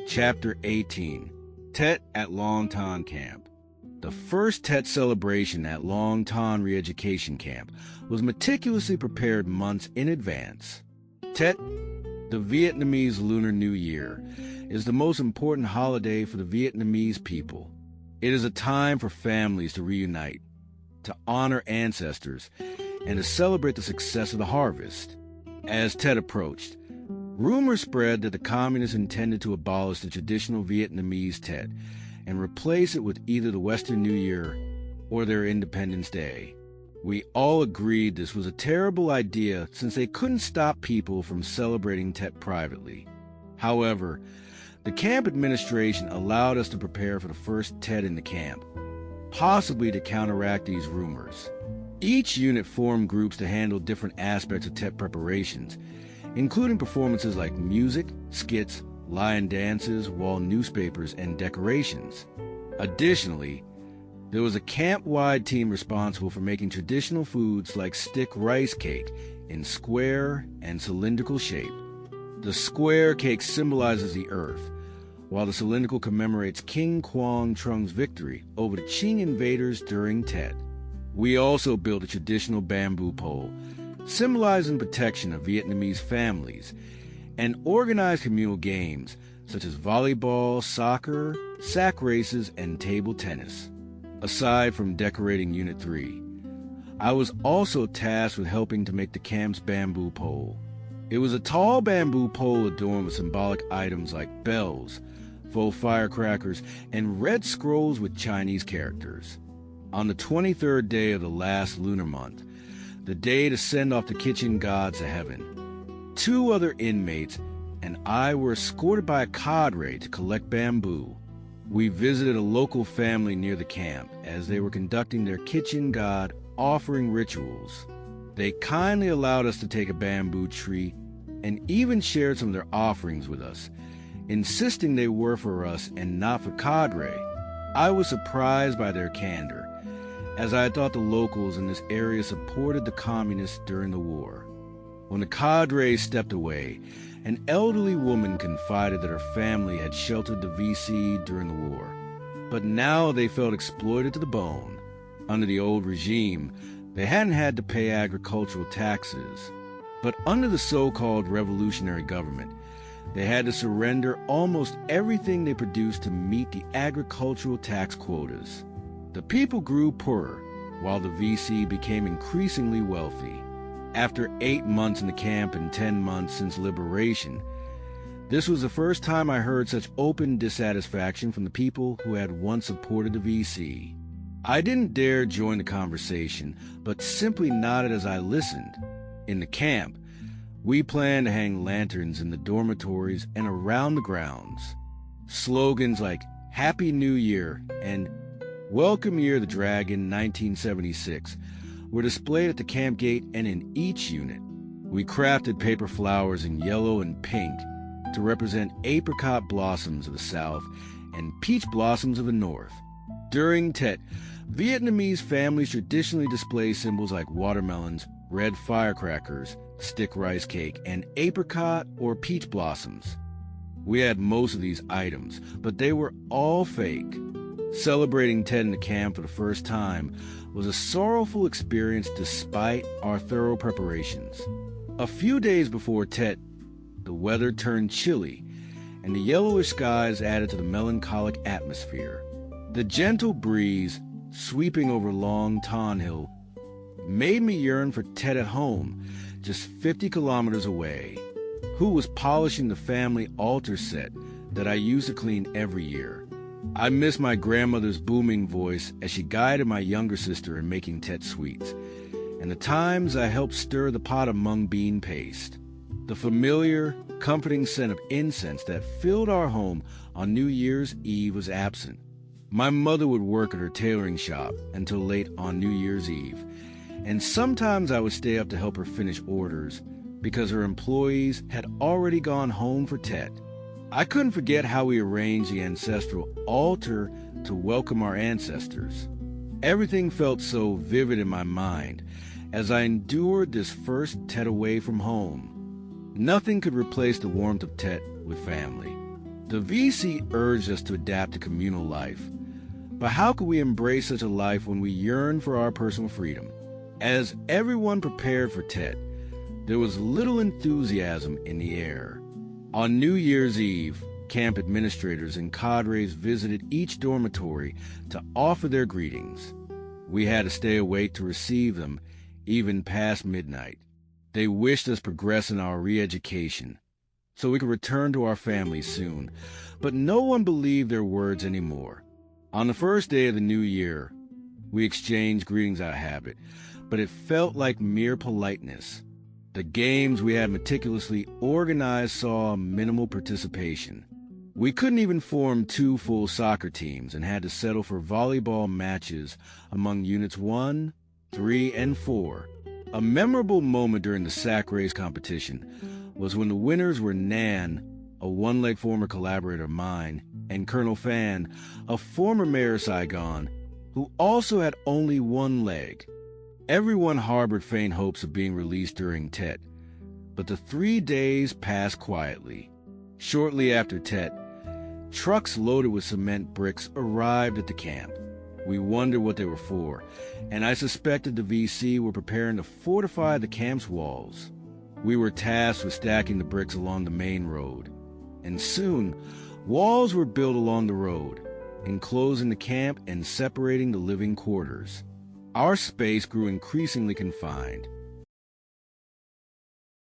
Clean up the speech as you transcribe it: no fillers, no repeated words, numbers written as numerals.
Chapter 18, Tet at Long Ton Camp. The first Tet celebration at Long Ton Re-Education Camp was meticulously prepared months in advance. Tet, the Vietnamese Lunar New Year, is the most important holiday for the Vietnamese people. It is a time for families to reunite, to honor ancestors, and to celebrate the success of the harvest. As Tet approached, rumors spread that the communists intended to abolish the traditional Vietnamese Tet and replace it with either the Western New Year or their Independence Day. We all agreed this was a terrible idea since they couldn't stop people from celebrating Tet privately. However, the camp administration allowed us to prepare for the first Tet in the camp, possibly to counteract these rumors. Each unit formed groups to handle different aspects of Tet preparations, including performances like music, skits, lion dances, wall newspapers, and decorations. Additionally, there was a camp-wide team responsible for making traditional foods like stick rice cake in square and cylindrical shape. The square cake symbolizes the earth, while the cylindrical commemorates King Quang Trung's victory over the Qing invaders during Tet. We also built a traditional bamboo pole, symbolizing protection of Vietnamese families, and organized communal games such as volleyball, soccer, sack races, and table tennis. Aside from decorating Unit 3, I was also tasked with helping to make the camp's bamboo pole. It was a tall bamboo pole adorned with symbolic items like bells, faux firecrackers, and red scrolls with Chinese characters. On the 23rd day of the last lunar month, the day to send off the kitchen gods to heaven, 2 other inmates and I were escorted by a cadre to collect bamboo. We visited a local family near the camp as they were conducting their kitchen god offering rituals. They kindly allowed us to take a bamboo tree and even shared some of their offerings with us, insisting they were for us and not for cadre. I was surprised by their candor, as I thought the locals in this area supported the communists during the war. When the cadre stepped away, an elderly woman confided that her family had sheltered the VC during the war, but now they felt exploited to the bone. Under the old regime, they hadn't had to pay agricultural taxes, but under the so-called revolutionary government, they had to surrender almost everything they produced to meet the agricultural tax quotas. The people grew poorer, while the VC became increasingly wealthy. After 8 months in the camp and 10 months since liberation, this was the first time I heard such open dissatisfaction from the people who had once supported the VC. I didn't dare join the conversation, but simply nodded as I listened. In the camp, we planned to hang lanterns in the dormitories and around the grounds. Slogans like Happy New Year and Welcome Year the Dragon 1976 were displayed at the camp gate and in each unit. We crafted paper flowers in yellow and pink to represent apricot blossoms of the South and peach blossoms of the North. During Tet, Vietnamese families traditionally display symbols like watermelons, red firecrackers, stick rice cake, and apricot or peach blossoms. We had most of these items, but they were all fake. Celebrating Tet in the camp for the first time was a sorrowful experience despite our thorough preparations. A few days before Tet, the weather turned chilly, and the yellowish skies added to the melancholic atmosphere. The gentle breeze sweeping over Long Ton Hill made me yearn for Tet at home, just 50 kilometers away, who was polishing the family altar set that I used to clean every year. I miss my grandmother's booming voice as she guided my younger sister in making Tet sweets, and the times I helped stir the pot of mung bean paste. The familiar, comforting scent of incense that filled our home on New Year's Eve was absent. My mother would work at her tailoring shop until late on New Year's Eve, and sometimes I would stay up to help her finish orders because her employees had already gone home for Tet. I couldn't forget how we arranged the ancestral altar to welcome our ancestors. Everything felt so vivid in my mind as I endured this first Tet away from home. Nothing could replace the warmth of Tet with family. The VC urged us to adapt to communal life. But how could we embrace such a life when we yearn for our personal freedom? As everyone prepared for Tet, there was little enthusiasm in the air. On New Year's Eve, camp administrators and cadres visited each dormitory to offer their greetings. We had to stay awake to receive them, even past midnight. They wished us progress in our re-education, so we could return to our families soon. But no one believed their words anymore. On the first day of the new year, we exchanged greetings out of habit, but it felt like mere politeness. The games we had meticulously organized saw minimal participation. We couldn't even form 2 full soccer teams and had to settle for volleyball matches among Units 1, 3, and 4. A memorable moment during the sack race competition was when the winners were Nan, a one-leg former collaborator of mine, and Colonel Fan, a former mayor of Saigon, who also had only one leg. Everyone harbored faint hopes of being released during Tet, but the 3 days passed quietly. Shortly after Tet, trucks loaded with cement bricks arrived at the camp. We wondered what they were for, and I suspected the VC were preparing to fortify the camp's walls. We were tasked with stacking the bricks along the main road, and soon walls were built along the road, enclosing the camp and separating the living quarters. Our space grew increasingly confined.